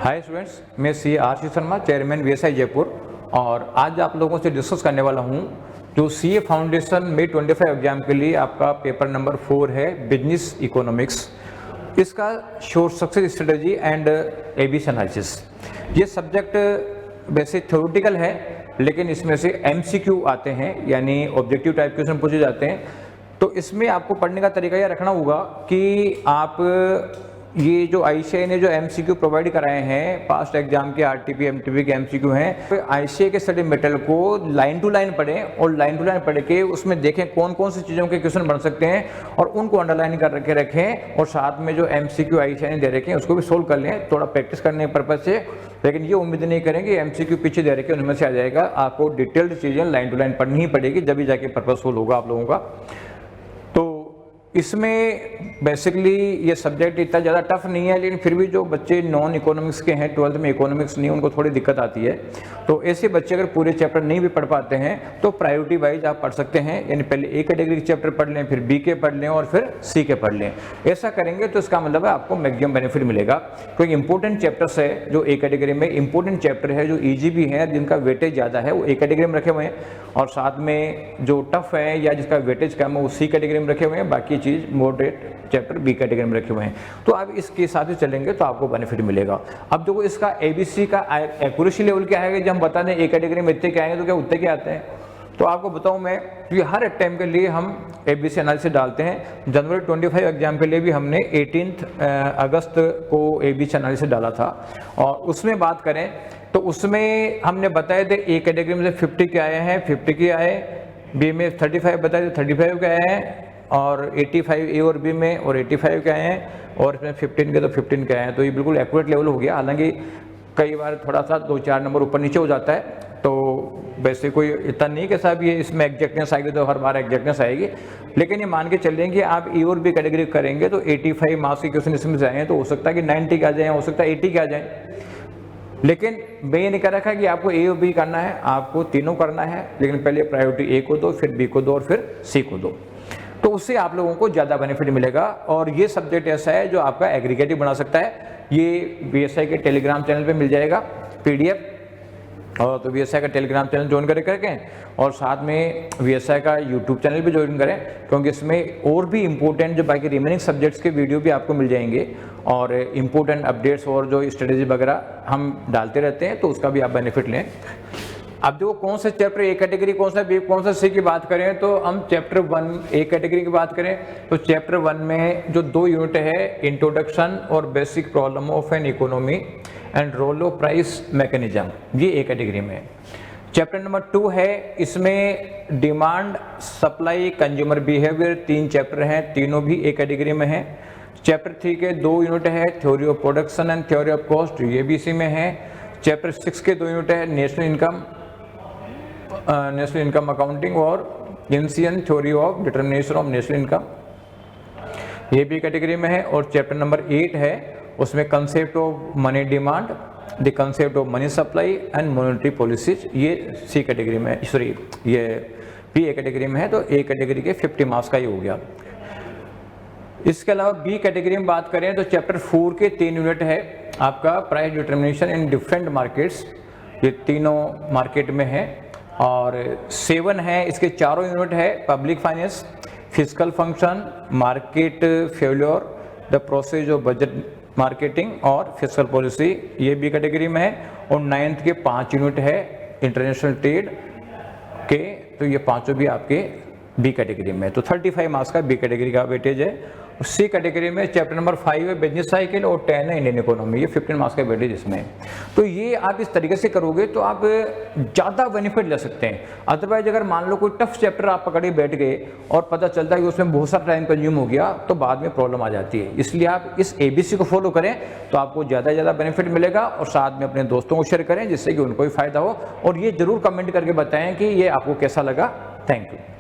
हाय students, मैं C R Sharma, chairman VSI Jaipur. और आज आप लोगों से डिस्कस करने वाला हूं जो सीए फाउंडेशन में 25 एग्जाम के लिए आपका पेपर नंबर 4 है, बिजनेस इकोनॉमिक्स। इसका शोर success strategy and ABC analysis. ये सब्जेक्ट वैसे थ्योरेटिकल है, लेकिन इसमें से एमसीक्यू आते हैं, यानी ऑब्जेक्टिव टाइप क्वेश्चन पूछे जाते हैं। तो इसमें आपको पढ़ने का तरीका यह रखना होगा कि आप ये जो आईसीआई ने जो एमसीक्यू प्रोवाइड कराए हैं, पास्ट एग्जाम के आरटीपी एमटीपी के एमसीक्यू हैं, तो आईसीआई के स्टडी मटेरियल को लाइन टू लाइन पढ़ें और लाइन टू लाइन पढ़ के उसमें देखें कौन कौन सी चीज़ों के क्वेश्चन बन सकते हैं और उनको अंडरलाइन कर रखे रखें। और साथ में जो एमसीक्यू आईसीआई ने दे रखे हैं उसको भी सोल्व कर लें, थोड़ा प्रैक्टिस करने के पर्पज से। लेकिन ये उम्मीद नहीं करेंगे एमसीक्यू पीछे दे रखे उनमें से आ जाएगा। आपको डिटेल्ड चीज़ें लाइन टू लाइन पढ़नी ही पड़ेगी, जब भी जाके पर्पज सोल्व होगा आप लोगों का। इसमें बेसिकली ये सब्जेक्ट इतना ज़्यादा टफ नहीं है, लेकिन फिर भी जो बच्चे नॉन इकोनॉमिक्स के हैं, 12th में इकोनॉमिक्स नहीं, उनको थोड़ी दिक्कत आती है। तो ऐसे बच्चे अगर पूरे चैप्टर नहीं भी पढ़ पाते हैं तो प्रायोरिटी वाइज आप पढ़ सकते हैं, यानी पहले ए कैटेगरी के चैप्टर पढ़ लें, फिर बी के पढ़ लें और फिर सी के पढ़ लें। ऐसा करेंगे तो इसका मतलब है आपको मैक्सिमम बेनिफिट मिलेगा, क्योंकि इंपॉर्टेंट चैप्टर्स है जो ए कैटेगरी में इंपॉर्टेंट चैप्टर है, जो ईजी भी है, जिनका वेटेज ज़्यादा है, वो ए कैटेगरी में रखे हुए हैं। और साथ में जो टफ है या जिसका वेटेज कम है वो सी कैटेगरी में रखे हुए हैं, बाकी चीज़ मॉडरेट चैप्टर बी कैटेगरी में रखे हुए हैं। तो आप इसके साथ ही चलेंगे तो आपको बेनिफिट मिलेगा। अब देखो इसका एबीसी का एक्यूरेसी लेवल क्या है कि जब हम बता दें ए कैटेगरी में इतने क्या आएंगे तो क्या उत्तर क्या आते हैं। तो आपको बताऊं मैं कि हर एक टाइम के लिए हम एबीसी एनालिसिस डालते हैं। जनवरी 25 एग्जाम के लिए भी हमने 18 अगस्त को एबीसी एनालिसिस डाला था। और उसमें बात करें तो उसमें हमने बताए थे ए कैटेगरी में से 50 के आए हैं, 50 के आए, बी में 35 बताए थे, 35 के आए हैं, और 85 ए और बी में और 85 के आए हैं, और इसमें 15 के तो 15 के आए हैं। तो ये बिल्कुल एक्यूरेट लेवल हो गया। हालांकि कई बार थोड़ा सा 2-4 नंबर ऊपर नीचे हो जाता है, तो वैसे कोई इतना नहीं कि साहब ये इसमें एग्जैक्टनेस आएगी तो हर बार एग्जैक्टनेस आएगी। लेकिन ये मान के चलें कि आप ए और बी कैटेगरी करेंगे तो 85 मार्क्स के क्वेश्चन इसमें से आए तो हो सकता है कि 90 के आ जाए, हो सकता है 80 के आ जाए। लेकिन मैं ये नहीं कह रखा कि आपको ए और बी करना है, आपको तीनों करना है, लेकिन पहले प्रायोरिटी ए को दो, फिर बी को दो और फिर सी को दो। तो उससे आप लोगों को ज़्यादा बेनिफिट मिलेगा। और ये सब्जेक्ट ऐसा है जो आपका एग्रीगेटिव बना सकता है। ये वीएसआई के टेलीग्राम चैनल पे मिल जाएगा पीडीएफ, और तो वीएसआई का टेलीग्राम चैनल ज्वाइन करके और साथ में वीएसआई का यूट्यूब चैनल भी ज्वाइन करें, क्योंकि इसमें और भी इम्पोर्टेंट जो बाकी रिमेनिंग सब्जेक्ट्स के वीडियो भी आपको मिल जाएंगे और इम्पोर्टेंट अपडेट्स और जो स्ट्रेटेजी वगैरह हम डालते रहते हैं, तो उसका भी आप बेनिफिट लें। अब देखो कौन सा चैप्टर ए कैटेगरी, कौन सा बी, कौन सा सी की बात करें तो हम चैप्टर 1 ए कैटेगरी की बात करें तो चैप्टर 1 में जो 2 यूनिट है, इंट्रोडक्शन और basic problem of an economy and role of price mechanism, ये ए कैटेगरी में। चैप्टर नंबर 2 है, इसमें demand supply consumer behaviour, 3 chapter हैं, तीनों भी ए कैटेगरी में हैं। चैप्टर 3 के 2 यूनिट है, theory of production and theory of cost, ये भी इसी में है। चैप्टर 6 के 2 यूनिट है, नेशनल इनकम अकाउंटिंग और Asian theory of determination of national income, ये भी कैटेगरी में है। और चैप्टर नंबर 8 है, उसमें concept of money demand, the concept of money supply and monetary policies, ये सी कैटेगरी में, सॉरी ये बी ए कैटेगरी में है। तो ए कैटेगरी के 50 मार्क्स का ही हो गया। इसके अलावा बी कैटेगरी में बात करें तो चैप्टर 4 के 3 यूनिट है आपका price determination in different markets, ये तीनों मार्केट में है। और 7 है, इसके चारों यूनिट है, public finance, physical function, market failure, the process of budget marketing और फिजिकल पॉलिसी, ये बी कैटेगरी में है। और 9th के 5 यूनिट है इंटरनेशनल ट्रेड के, तो ये पांचों भी आपके बी कैटेगरी में। तो 35 मार्क्स का बी कैटेगरी का वेटेज है। सी कैटेगरी में चैप्टर नंबर 5 है बिजनेस साइकिल और 10 है इंडियन इकोनॉमी, ये 15 मार्क्स का वेटेज इसमें। तो ये आप इस तरीके से करोगे तो आप ज़्यादा बेनिफिट ले सकते हैं। अदरवाइज अगर मान लो कोई टफ चैप्टर आप पकड़े बैठ गए और पता चलता है कि उसमें बहुत सारा टाइम कंज्यूम हो गया, तो बाद में प्रॉब्लम आ जाती है। इसलिए आप इस एबीसी को फॉलो करें तो आपको ज़्यादा से ज़्यादा बेनिफिट मिलेगा। और साथ में अपने दोस्तों को शेयर करें जिससे कि उनको भी फायदा हो। और ये जरूर कमेंट करके बताएं कि ये आपको कैसा लगा। Thank you.